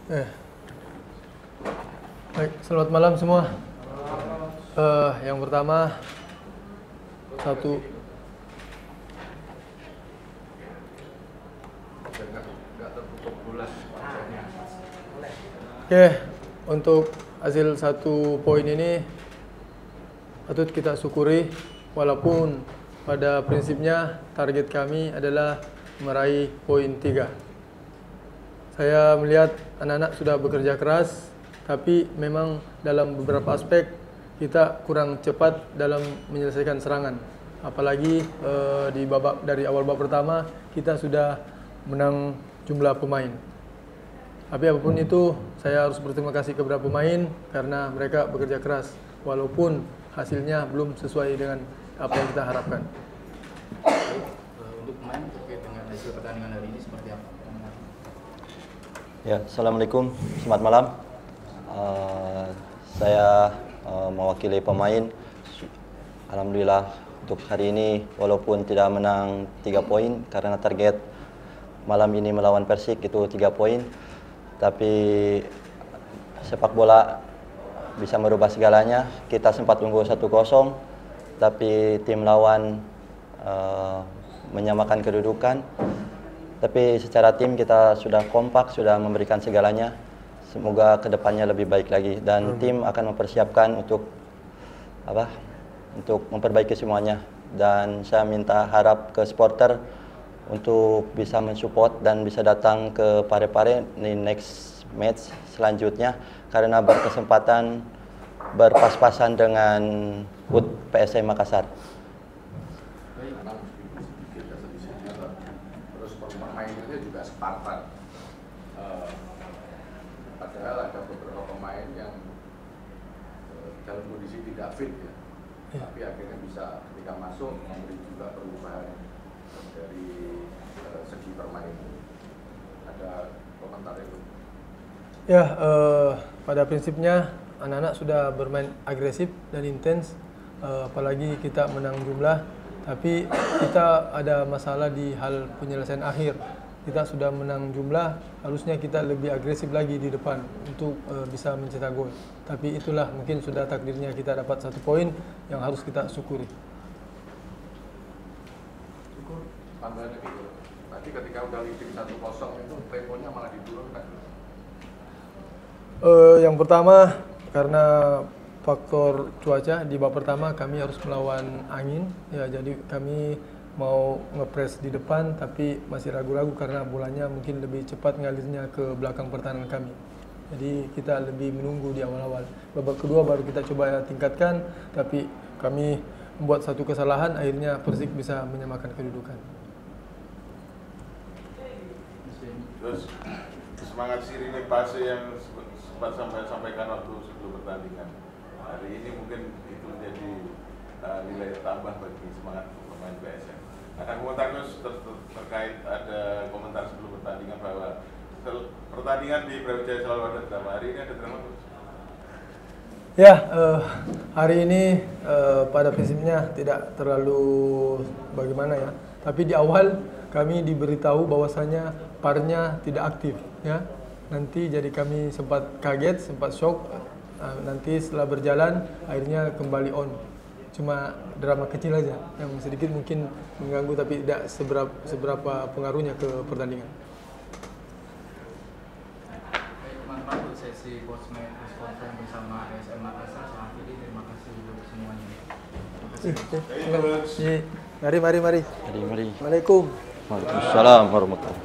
Eh, Baik, selamat malam semua. Yang pertama, satu. Oke, untuk hasil 1 poin ini patut kita syukuri, walaupun pada prinsipnya target kami adalah meraih poin 3. Saya melihat anak-anak sudah bekerja keras, tapi memang dalam beberapa aspek kita kurang cepat dalam menyelesaikan serangan. Apalagi dari awal babak pertama kita sudah menang jumlah pemain. Tapi apapun itu, saya harus berterima kasih kepada pemain karena mereka bekerja keras, walaupun hasilnya belum sesuai dengan apa yang kita harapkan. Untuk pemain terkait dengan hasil pertandingan hari ini seperti apa? Ya, Assalamualaikum, selamat malam. Saya mewakili pemain. Alhamdulillah untuk hari ini walaupun tidak menang 3 poin karena target malam ini melawan Persik itu 3 poin, tapi sepak bola bisa merubah segalanya. Kita sempat unggul 1-0, tapi tim lawan menyamakan kedudukan. Tapi secara tim kita sudah kompak, sudah memberikan segalanya. Semoga kedepannya lebih baik lagi dan tim akan mempersiapkan untuk memperbaiki semuanya. Dan saya minta harap ke supporter untuk bisa mensupport dan bisa datang ke Parepare di next match selanjutnya karena berkesempatan berpas-pasan dengan HUT PSM Makassar. Pemainnya juga Spartan. Padahal ada beberapa pemain yang dalam kondisi tidak fit ya. Tapi akhirnya bisa ketika masuk memberi juga perubahan dari segi permainan. Ada komentar itu? Ya, pada prinsipnya anak-anak sudah bermain agresif dan intens, apalagi kita menang jumlah. Tapi kita ada masalah di hal penyelesaian akhir. Kita sudah menang jumlah, harusnya kita lebih agresif lagi di depan untuk bisa mencetak gol. Tapi itulah mungkin sudah takdirnya kita dapat 1 poin yang harus kita syukuri. Tambahan lagi, tadi ketika udah leading 1-0 itu temponya malah diturunkan. Yang pertama karena faktor cuaca. Di babak pertama kami harus melawan angin, ya, jadi kami mau ngepres di depan tapi masih ragu-ragu karena bolanya mungkin lebih cepat ngalirnya ke belakang pertahanan kami. Jadi kita lebih menunggu di awal-awal. Babak kedua baru kita coba tingkatkan, tapi kami membuat 1 kesalahan, akhirnya Persik bisa menyamakan kedudukan. Terus semangat Sirine Pase yang sempat sampaikan waktu sebelum pertandingan. Hari ini mungkin itu menjadi nilai tambah bagi semangat pemain PSM. Ada komentar terkait ada komentar sebelum pertandingan bahwa pertandingan di Brawijaya selalu ada drama. Hari ini ada drama terus? Ya, hari ini pada prinsipnya tidak terlalu bagaimana ya. Tapi di awal kami diberitahu bahwasanya PAR-nya tidak aktif, ya. Nanti jadi kami sempat kaget, sempat shock. Nanti setelah berjalan akhirnya kembali on. Cuma drama kecil aja yang sedikit mungkin mengganggu tapi tidak seberapa pengaruhnya ke pertandingan. Baik, teman-teman, untuk sesi post-match press conference bersama ASM Makassar saat ini, terima kasih untuk semuanya. Terima kasih. Mari. Mari. Assalamualaikum. Waalaikumsalam warahmatullahi wabarakatuh.